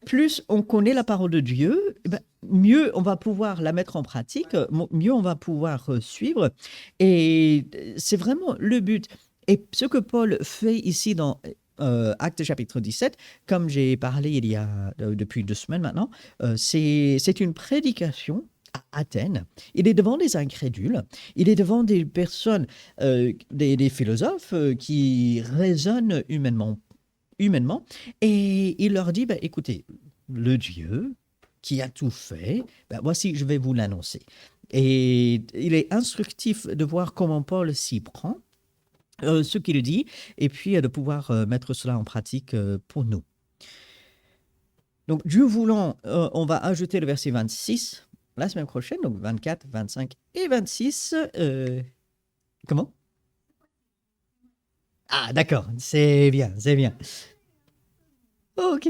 plus on connaît la parole de Dieu, eh ben, mieux on va pouvoir la mettre en pratique, mieux on va pouvoir suivre. Et c'est vraiment le but. Et ce que Paul fait ici dans Actes chapitre 17, comme j'ai parlé il y a depuis 2 semaines maintenant, c'est une prédication à Athènes. Il est devant des incrédules, il est devant des personnes, des philosophes qui raisonnent humainement, et il leur dit, ben, écoutez, le Dieu qui a tout fait, ben, voici, je vais vous l'annoncer. Et il est instructif de voir comment Paul s'y prend, ce qu'il dit, et puis de pouvoir mettre cela en pratique pour nous. Donc, Dieu voulant, on va ajouter le verset 26 la semaine prochaine, donc 24, 25 et 26. Comment? Ah, d'accord, c'est bien, c'est bien. Ok.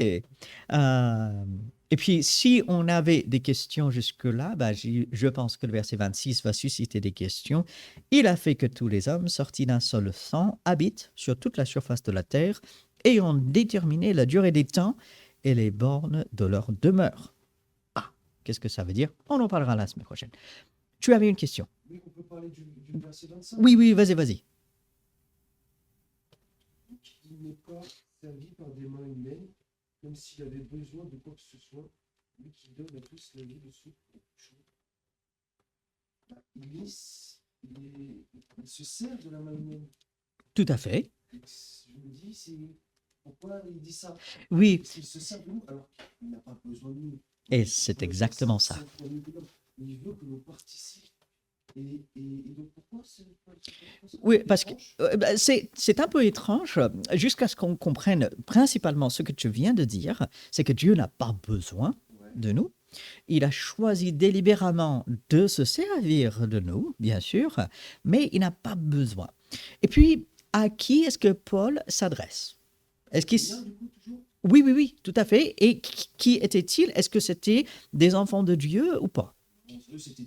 Et puis, si on avait des questions jusque-là, bah, je pense que le verset 26 va susciter des questions. Il a fait que tous les hommes, sortis d'un seul sang, habitent sur toute la surface de la terre, ayant déterminé la durée des temps et les bornes de leur demeure. Ah, qu'est-ce que ça veut dire? On en parlera la semaine prochaine. Tu avais une question? Oui, on peut parler du verset 25. Oui, oui, vas-y, vas-y. Qui n'est pas servi par des mains humaines, comme s'il avait besoin de quoi que ce soit, lui qui donne à tous la vie de ceux qui il se sert de la main humaine. Tout à fait. Et je me dis, c'est pourquoi il dit ça? Oui. Parce qu'il se sert de nous alors qu'il n'a pas besoin de nous. Et c'est exactement ça. Il veut que nous participions. Et donc pourquoi Oui, parce que c'est un peu étrange, jusqu'à ce qu'on comprenne principalement ce que tu viens de dire, c'est que Dieu n'a pas besoin de nous. Il a choisi délibérément de se servir de nous, bien sûr, mais il n'a pas besoin. Et puis, à qui est-ce que Paul s'adresse? Est-ce qu'il... Oui, oui, oui, tout à fait. Et qui était-il? Est-ce que c'était des enfants de Dieu ou pas? C'était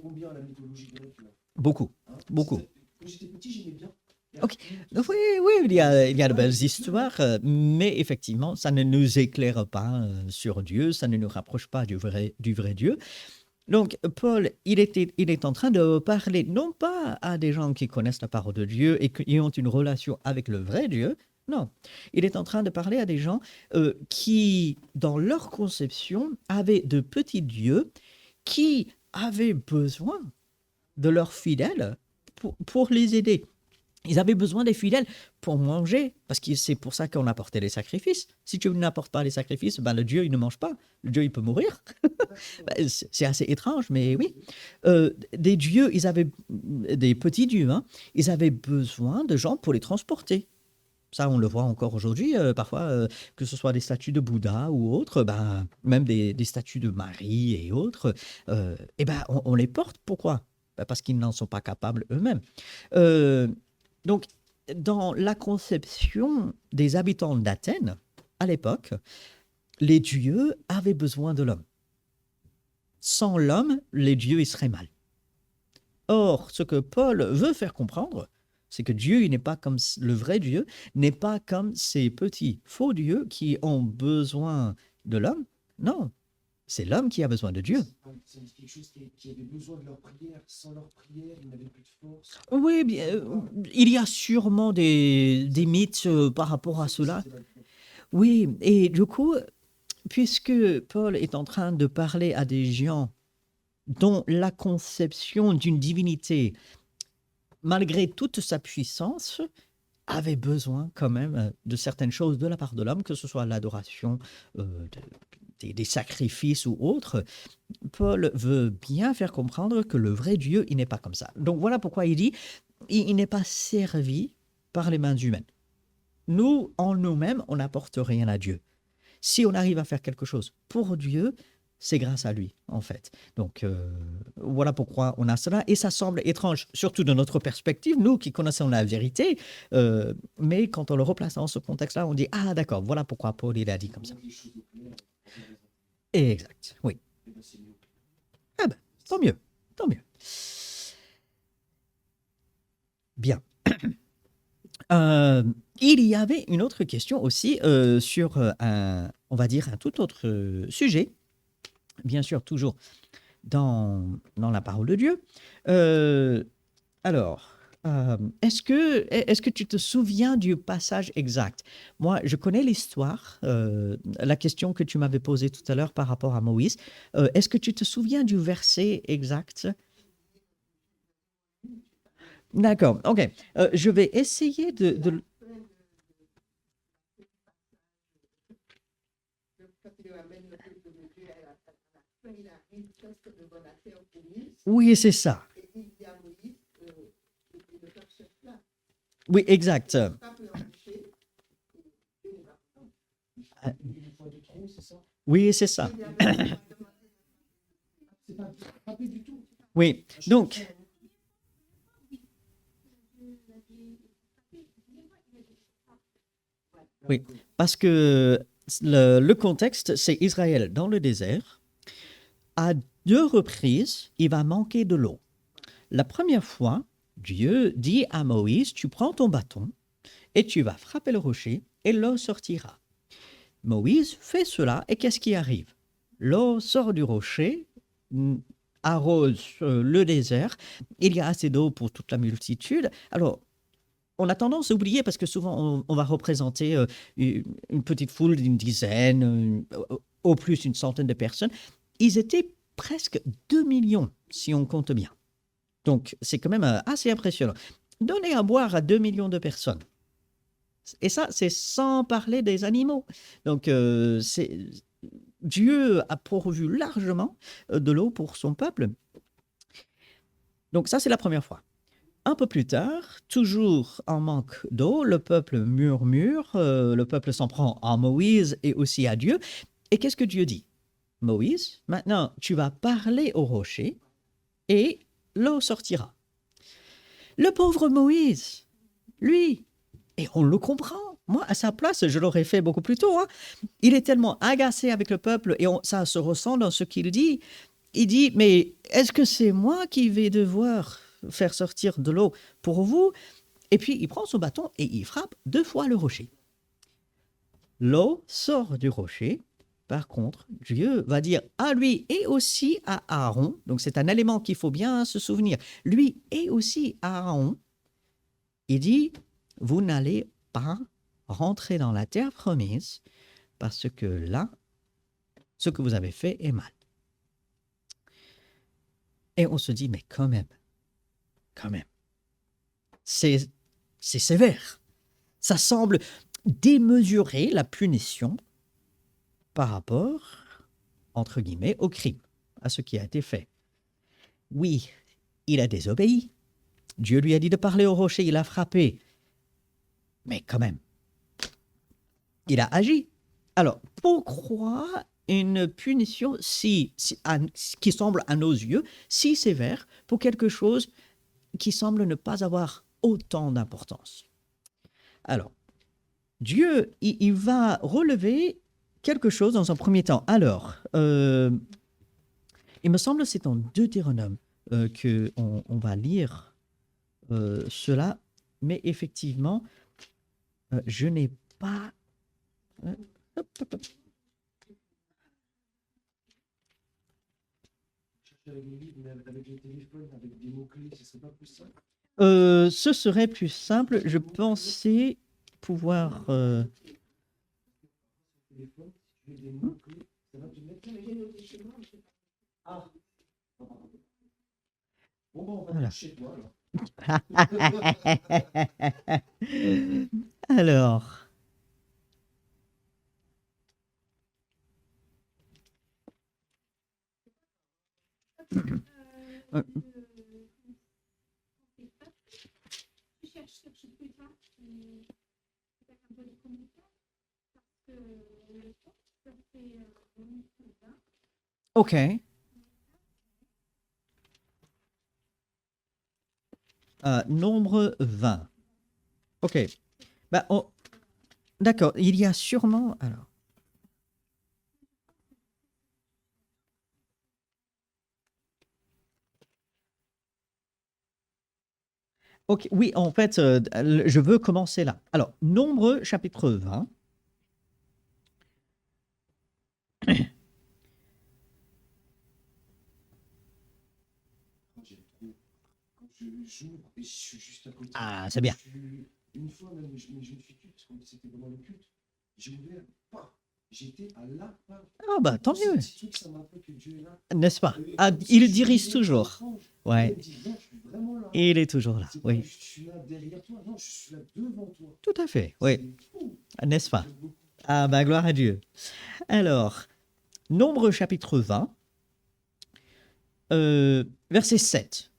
combien la mythologie grecque? Beaucoup, beaucoup. Quand j'étais petit, j'aimais bien. Ok. Oui, oui, il y a de belles histoires, mais effectivement, ça ne nous éclaire pas sur Dieu, ça ne nous rapproche pas du vrai Dieu. Donc, Paul, il est en train de parler non pas à des gens qui connaissent la parole de Dieu et qui ont une relation avec le vrai Dieu, non. Il est en train de parler à des gens qui, dans leur conception, avaient de petits dieux qui avaient besoin de leurs fidèles pour les aider. Ils avaient besoin des fidèles pour manger, parce que c'est pour ça qu'on apportait les sacrifices. Si tu n'apportes pas les sacrifices, ben le Dieu, il ne mange pas. Le Dieu, il peut mourir. C'est assez étrange, mais oui. Des dieux, ils avaient des petits dieux, hein, ils avaient besoin de gens pour les transporter. Ça, on le voit encore aujourd'hui, parfois, que ce soit des statues de Bouddha ou autres, ben, même des statues de Marie et autres, et ben, on les porte. Pourquoi? Ben, parce qu'ils n'en sont pas capables eux-mêmes. Euh, donc, dans la conception des habitants d'Athènes, à l'époque, les dieux avaient besoin de l'homme. Sans l'homme, les dieux, ils seraient mal. Or, ce que Paul veut faire comprendre, c'est que Dieu, il n'est pas comme le vrai Dieu, n'est pas comme ces petits faux dieux qui ont besoin de l'homme. Non, c'est l'homme qui a besoin de Dieu. C'est quelque chose qui avait besoin de leur prière. Sans leur prière, ils n'avaient plus de force. Oui, bien, il y a sûrement des mythes par rapport à cela. Oui, et du coup, puisque Paul est en train de parler à des gens dont la conception d'une divinité, malgré toute sa puissance, avait besoin quand même de certaines choses de la part de l'homme, que ce soit l'adoration, des sacrifices ou autres, Paul veut bien faire comprendre que le vrai Dieu, il n'est pas comme ça. Donc voilà pourquoi il dit, il n'est pas servi par les mains humaines. Nous, en nous-mêmes, on n'apporte rien à Dieu. Si on arrive à faire quelque chose pour Dieu, c'est grâce à lui, en fait. Donc, voilà pourquoi on a cela. Et ça semble étrange, surtout de notre perspective, nous qui connaissons la vérité. Mais quand on le replace dans ce contexte-là, on dit, ah d'accord, voilà pourquoi Paul il a dit comme ça. Exact, oui. Ah ben, tant mieux, tant mieux. Bien. Il y avait une autre question aussi sur on va dire, un tout autre sujet, bien sûr, toujours dans la parole de Dieu. Euh, alors, est-ce que tu te souviens du passage exact? Moi, je connais l'histoire, la question que tu m'avais posée tout à l'heure par rapport à Moïse. Est-ce que tu te souviens du verset exact? D'accord, ok. Je vais essayer de... Oui, c'est ça. Oui, exact. Il est fois de trop, c'est ça? Oui, c'est ça. C'est pas frappé du tout. Oui, donc, oui, parce que le contexte, c'est Israël dans le désert. À deux reprises, il va manquer de l'eau. La première fois, Dieu dit à Moïse, tu prends ton bâton et tu vas frapper le rocher et l'eau sortira. Moïse fait cela et qu'est-ce qui arrive? L'eau sort du rocher, arrose le désert, il y a assez d'eau pour toute la multitude. Alors, on a tendance à oublier parce que souvent on va représenter une petite foule d'une dizaine, au plus une centaine de personnes. Ils étaient presque 2 millions si on compte bien. Donc c'est quand même assez impressionnant. Donner à boire à 2 millions de personnes. Et ça, c'est sans parler des animaux. Donc Dieu a pourvu largement de l'eau pour son peuple. Donc ça, c'est la première fois. Un peu plus tard, toujours en manque d'eau, le peuple murmure, le peuple s'en prend à Moïse et aussi à Dieu. Et qu'est-ce que Dieu dit? Moïse, maintenant tu vas parler au rocher et l'eau sortira. Le pauvre Moïse, lui, et on le comprend. Moi, à sa place, je l'aurais fait beaucoup plus tôt. Hein. Il est tellement agacé avec le peuple et ça se ressent dans ce qu'il dit. Il dit, mais est-ce que c'est moi qui vais devoir faire sortir de l'eau pour vous? Et puis, il prend son bâton et il frappe 2 fois le rocher. L'eau sort du rocher. Par contre, Dieu va dire à lui et aussi à Aaron, donc c'est un élément qu'il faut bien se souvenir, lui et aussi à Aaron, il dit, vous n'allez pas rentrer dans la terre promise parce que là, ce que vous avez fait est mal. Et on se dit, mais quand même, c'est sévère. Ça semble démesurer la punition par rapport, entre guillemets, au crime, à ce qui a été fait. Oui, il a désobéi. Dieu lui a dit de parler au rocher, il a frappé. Mais quand même, il a agi. Alors, pourquoi une punition qui semble à nos yeux si sévère pour quelque chose qui semble ne pas avoir autant d'importance? Alors, Dieu, il va relever quelque chose dans un premier temps. Alors, il me semble que c'est en Deutéronome qu'on va lire cela, mais effectivement, je n'ai pas... hop, hop, hop. Chercher avec les livres, mais avec le téléphone, avec des mots-clés, ce serait pas plus simple? Ce serait plus simple. Je pensais pouvoir... Téléphone, si tu veux des mots-clés, ça va te mettre. Ah, bon, on va Voilà. chez toi alors. Alors, euh, ok. Nombre 20. Ok. Bah, d'accord, il y a sûrement... Alors, ok, oui, en fait, je veux commencer là. Alors, Nombre chapitre 20. j'ouvre et je suis juste à côté. Ah, c'est bien. Une fois, même, mais je ne fais que, parce que c'était vraiment le culte, j'ai ouvert, paf, j'étais à la fin. Ah bah, tant Tous ces mieux, petits trucs, ça m'appelle que Dieu est là. n'est-ce pas? Ah, Comme si il je dirige suis toujours. étrange. Il Ouais, me dit, non, je suis vraiment là. il est toujours là, C'est pas oui. juste, je suis là derrière toi, non, je suis là devant toi. Tout à fait, oui, C'est fou. n'est-ce pas? J'aime beaucoup. Ah bah, gloire à Dieu. Alors, Nombre chapitre 20, verset 7.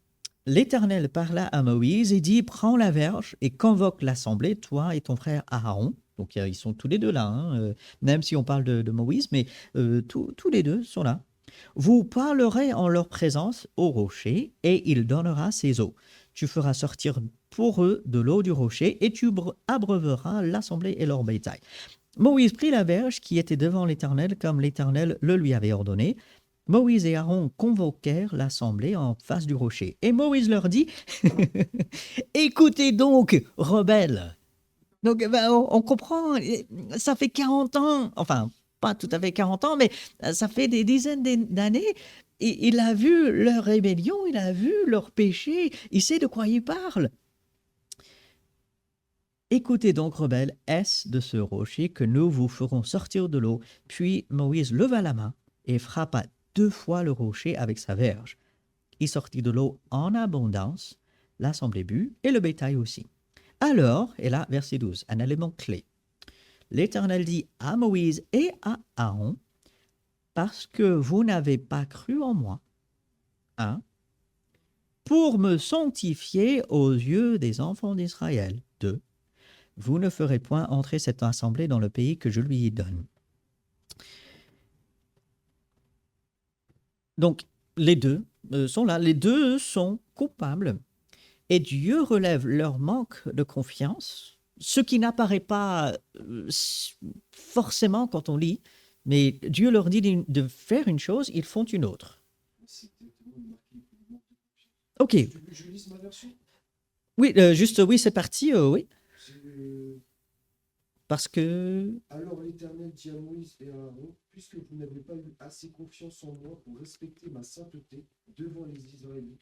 L'Éternel parla à Moïse et dit, prends la verge et convoque l'assemblée, toi et ton frère Aaron. Donc ils sont tous les deux là, hein, même si on parle de Moïse, mais tous les deux sont là. Vous parlerez en leur présence au rocher et il donnera ses eaux. Tu feras sortir pour eux de l'eau du rocher et tu abreuveras l'assemblée et leur bétail. Moïse prit la verge qui était devant l'Éternel comme l'Éternel le lui avait ordonné. Moïse et Aaron convoquèrent l'assemblée en face du rocher. Et Moïse leur dit, écoutez donc, rebelles. Donc ben, on comprend, ça fait 40 ans, enfin pas tout à fait 40 ans, mais ça fait des dizaines d'années. Et il a vu leur rébellion, il a vu leur péché, il sait de quoi il parle. Écoutez donc, rebelles, est-ce de ce rocher que nous vous ferons sortir de l'eau? Puis Moïse leva la main et frappa 2 fois le rocher avec sa verge. Il sortit de l'eau en abondance, l'assemblée but et le bétail aussi. Alors, et là, verset 12, un élément clé. L'Éternel dit à Moïse et à Aaron, parce que vous n'avez pas cru en moi, 1, pour me sanctifier aux yeux des enfants d'Israël, 2, vous ne ferez point entrer cette assemblée dans le pays que je lui donne. Donc, les deux sont là, les deux sont coupables, et Dieu relève leur manque de confiance, ce qui n'apparaît pas forcément quand on lit, mais Dieu leur dit de faire une chose, ils font une autre. C'est exactement marqué pour le manque de confiance. Ok, Tu veux que je lise ma version? oui, juste, oui, c'est parti, oui, C'est, parce que... Alors l'Éternel dit à Moïse et à Aaron, puisque vous n'avez pas eu assez confiance en moi pour respecter ma sainteté devant les Israélites,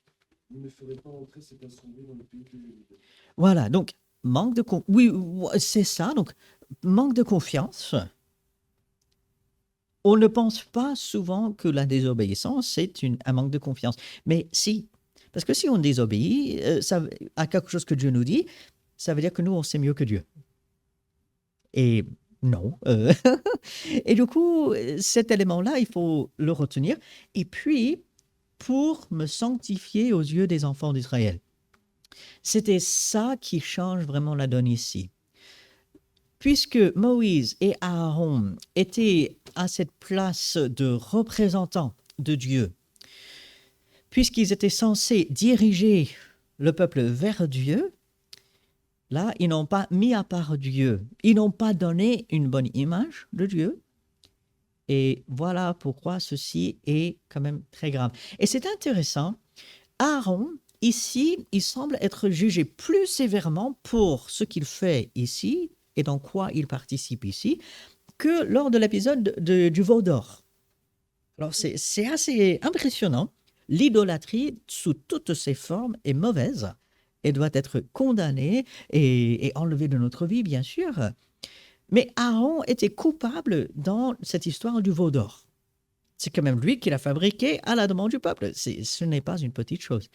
vous ne ferez pas entrer cette assemblée dans le pays que je vous donne. Voilà, donc, manque de confiance, oui, c'est ça, donc, manque de confiance. On ne pense pas souvent que la désobéissance, c'est un manque de confiance. Mais si, parce que si on désobéit à quelque chose que Dieu nous dit, ça veut dire que nous, on sait mieux que Dieu. Et non. Et du coup, cet élément-là, il faut le retenir. Et puis, pour me sanctifier aux yeux des enfants d'Israël. C'était ça qui change vraiment la donne ici. Puisque Moïse et Aaron étaient à cette place de représentants de Dieu, puisqu'ils étaient censés diriger le peuple vers Dieu, là, ils n'ont pas mis à part Dieu. Ils n'ont pas donné une bonne image de Dieu. Et voilà pourquoi ceci est quand même très grave. Et c'est intéressant, Aaron, ici, il semble être jugé plus sévèrement pour ce qu'il fait ici et dans quoi il participe ici, que lors de l'épisode du veau d'or. Alors, c'est assez impressionnant. L'idolâtrie, sous toutes ses formes, est mauvaise et doit être condamnée et enlevée de notre vie, bien sûr. Mais Aaron était coupable dans cette histoire du veau d'or. C'est quand même lui qui l'a fabriqué à la demande du peuple. Ce n'est pas une petite chose.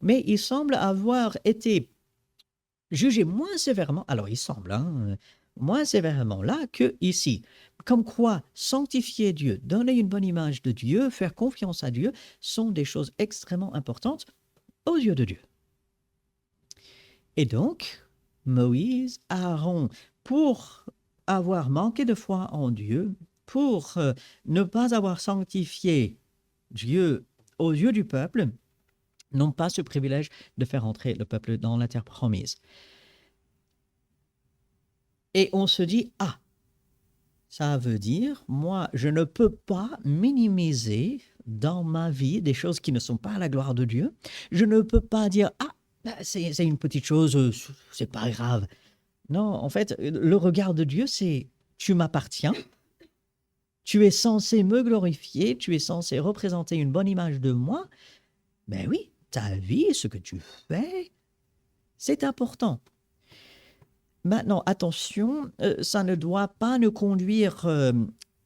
Mais il semble avoir été jugé moins sévèrement, alors il semble, moins sévèrement là que ici. Comme quoi, sanctifier Dieu, donner une bonne image de Dieu, faire confiance à Dieu, sont des choses extrêmement importantes aux yeux de Dieu. Et donc, Moïse, Aaron, pour avoir manqué de foi en Dieu, pour ne pas avoir sanctifié Dieu aux yeux du peuple, n'ont pas ce privilège de faire entrer le peuple dans la terre promise. Et on se dit, ah, ça veut dire, moi, je ne peux pas minimiser dans ma vie des choses qui ne sont pas à la gloire de Dieu. Je ne peux pas dire, ah, c'est une petite chose, c'est pas grave. Non, en fait, le regard de Dieu, c'est, tu m'appartiens, tu es censé me glorifier, tu es censé représenter une bonne image de moi. Ben oui, ta vie, ce que tu fais, c'est important. Maintenant, attention, ça ne doit pas nous conduire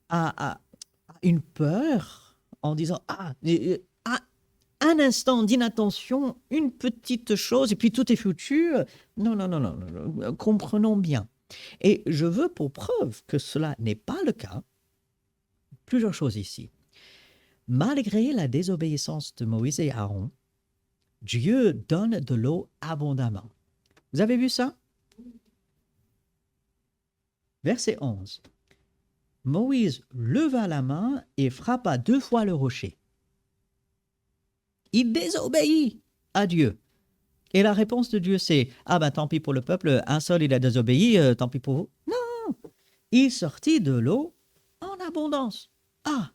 à une peur en disant à un instant d'inattention, une petite chose, et puis tout est foutu. Non, non, non, non, non, comprenons bien. Et je veux pour preuve que cela n'est pas le cas, plusieurs choses ici. Malgré la désobéissance de Moïse et Aaron, Dieu donne de l'eau abondamment. Vous avez vu ça? Verset 11. Moïse leva la main et frappa 2 fois le rocher. Il désobéit à Dieu. Et la réponse de Dieu, c'est « Ah ben tant pis pour le peuple, un seul il a désobéi, tant pis pour vous. » Non, il sortit de l'eau en abondance. Ah,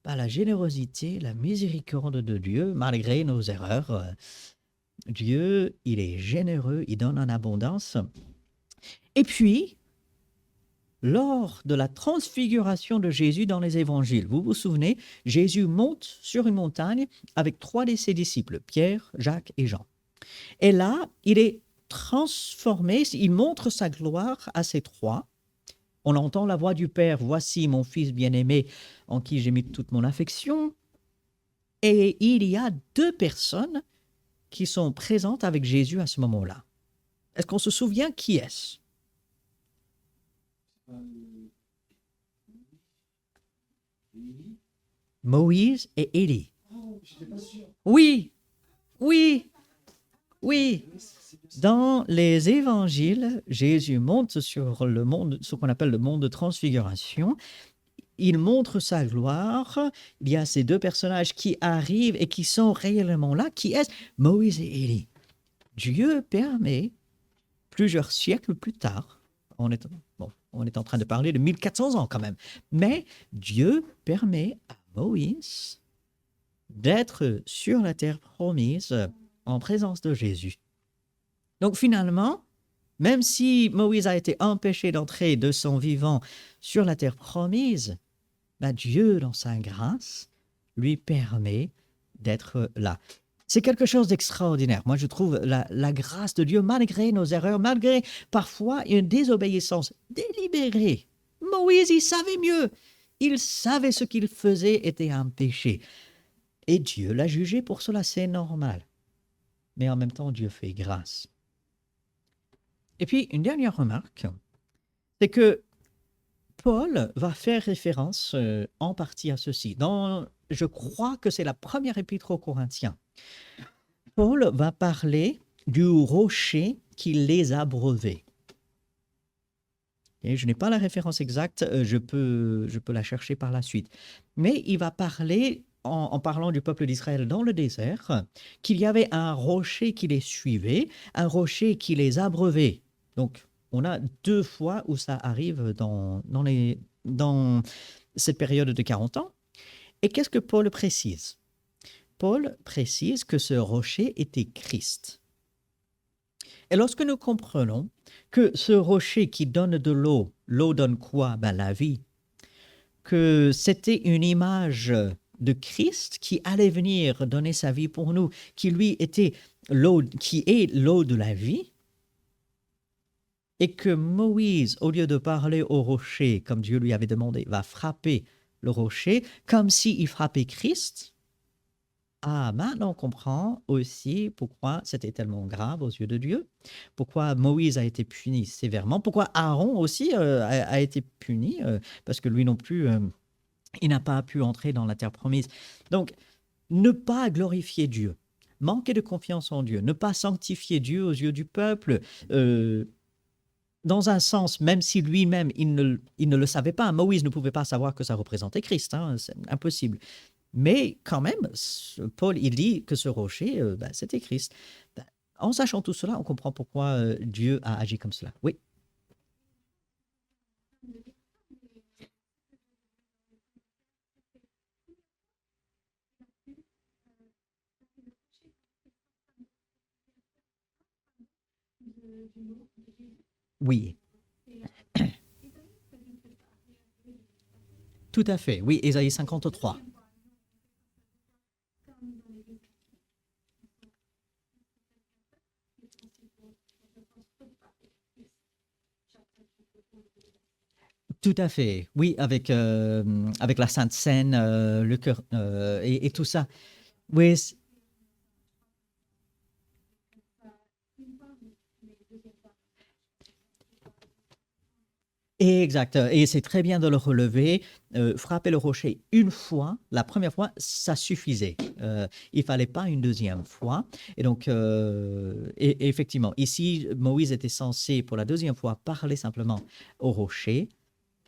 par la générosité, la miséricorde de Dieu, malgré nos erreurs, Dieu, il est généreux, il donne en abondance. Et puis, lors de la transfiguration de Jésus dans les évangiles, vous vous souvenez, Jésus monte sur une montagne avec 3 de ses disciples, Pierre, Jacques et Jean. Et là, il est transformé, il montre sa gloire à ces 3. On entend la voix du Père, « Voici mon Fils bien-aimé en qui j'ai mis toute mon affection. » Et il y a 2 personnes qui sont présentes avec Jésus à ce moment-là. Est-ce qu'on se souvient qui est-ce? Moïse et Élie. Oh, j'étais pas sûr. Oui, oui, oui. Dans les évangiles, Jésus monte sur le monde, ce qu'on appelle le monde de transfiguration. Il montre sa gloire. Il y a ces 2 personnages qui arrivent et qui sont réellement là. Qui est-ce? Moïse et Élie. Dieu permet, plusieurs siècles plus tard, on est en train de parler de 1400 ans quand même, mais Dieu permet à Moïse d'être sur la terre promise en présence de Jésus. Donc finalement, même si Moïse a été empêché d'entrer de son vivant sur la terre promise, Dieu, dans sa grâce, lui permet d'être là. C'est quelque chose d'extraordinaire. Moi, je trouve la grâce de Dieu, malgré nos erreurs, malgré parfois une désobéissance délibérée. Moïse, il savait mieux. Il savait ce qu'il faisait était un péché. Et Dieu l'a jugé pour cela, c'est normal. Mais en même temps, Dieu fait grâce. Et puis, une dernière remarque, c'est que Paul va faire référence en partie à ceci. Je crois que c'est la première épître aux Corinthiens. Paul va parler du rocher qui les a breuvés. Et je n'ai pas la référence exacte, je peux la chercher par la suite. Mais il va parler, en parlant du peuple d'Israël dans le désert, qu'il y avait un rocher qui les suivait, un rocher qui les a breuvés. Donc, on a 2 fois où ça arrive dans cette période de 40 ans. Et qu'est-ce que Paul précise? Paul précise que ce rocher était Christ. Et lorsque nous comprenons que ce rocher qui donne de l'eau donne quoi? La vie. Que c'était une image de Christ qui allait venir donner sa vie pour nous, qui lui était l'eau, qui est l'eau de la vie, et que Moïse, au lieu de parler au rocher comme Dieu lui avait demandé, va frapper le rocher comme s'il frappait Christ. Ah, maintenant on comprend aussi pourquoi c'était tellement grave aux yeux de Dieu, pourquoi Moïse a été puni sévèrement, pourquoi Aaron aussi a été puni, parce que lui non plus, il n'a pas pu entrer dans la terre promise. Donc, ne pas glorifier Dieu, manquer de confiance en Dieu, ne pas sanctifier Dieu aux yeux du peuple, dans un sens, même si lui-même, il ne le savait pas. Moïse ne pouvait pas savoir que ça représentait Christ, c'est impossible. Mais quand même, Paul, il dit que ce rocher, c'était Christ. En sachant tout cela, on comprend pourquoi Dieu a agi comme cela. Oui. Oui. Tout à fait. Oui, Ésaïe 53. Tout à fait. Oui, avec la Sainte Seine, le cœur et tout ça. Oui, exact. Et c'est très bien de le relever. Frapper le rocher une fois, la première fois, ça suffisait. Il fallait pas une deuxième fois. Et donc, et effectivement, ici, Moïse était censé, pour la deuxième fois, parler simplement au rocher.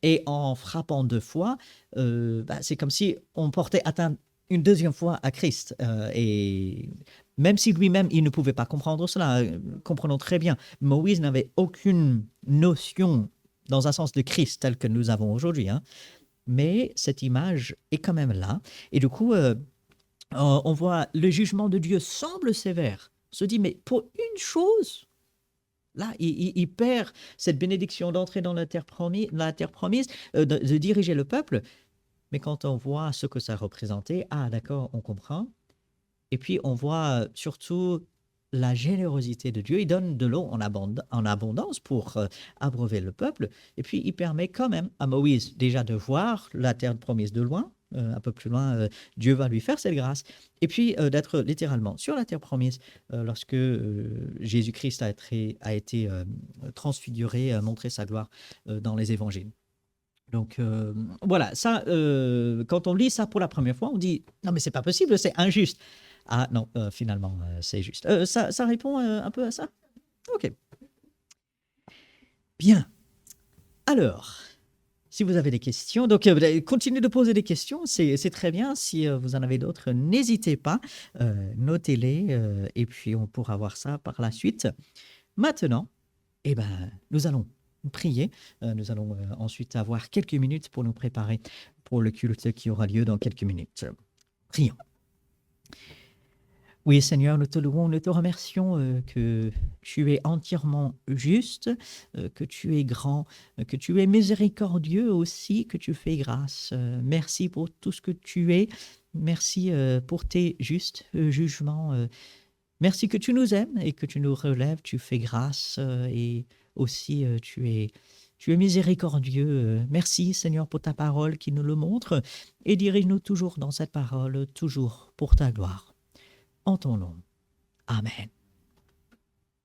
Et en frappant deux fois, bah, c'est comme si on portait atteinte une deuxième fois à Christ. Et même si lui-même, il ne pouvait pas comprendre cela, comprenons très bien, Moïse n'avait aucune notion dans un sens de Christ tel que nous avons aujourd'hui. Hein. Mais cette image est quand même là. Et du coup, on voit le jugement de Dieu semble sévère. On se dit, mais pour une chose, là, il perd cette bénédiction d'entrer dans la terre promise, de diriger le peuple. Mais quand on voit ce que ça représentait, ah d'accord, on comprend. Et puis on voit surtout la générosité de Dieu. Il donne de l'eau en abondance pour abreuver le peuple. Et puis il permet quand même à Moïse déjà de voir la terre promise de loin. Un peu plus loin, Dieu va lui faire cette grâce. Et puis d'être littéralement sur la terre promise lorsque Jésus-Christ a été transfiguré, montré sa gloire dans les évangiles. Donc voilà, ça, quand on lit ça pour la première fois, on dit non mais c'est pas possible, c'est injuste. Ah non, finalement, c'est juste. Ça répond un peu à ça. Ok, bien. Alors, si vous avez des questions, donc continuez de poser des questions, c'est très bien. Si vous en avez d'autres, n'hésitez pas, notez-les et puis on pourra voir ça par la suite. Maintenant, eh ben, nous allons prier. Nous allons ensuite avoir quelques minutes pour nous préparer pour le culte qui aura lieu dans quelques minutes. Prions. Oui, Seigneur, nous te louons, nous te remercions que tu es entièrement juste, que tu es grand, que tu es miséricordieux aussi, que tu fais grâce. Merci pour tout ce que tu es. Merci pour tes justes jugements. Merci que tu nous aimes et que tu nous relèves, tu fais grâce et aussi tu es miséricordieux. Merci Seigneur pour ta parole qui nous le montre et dirige-nous toujours dans cette parole, toujours pour ta gloire. En ton nom. Amen.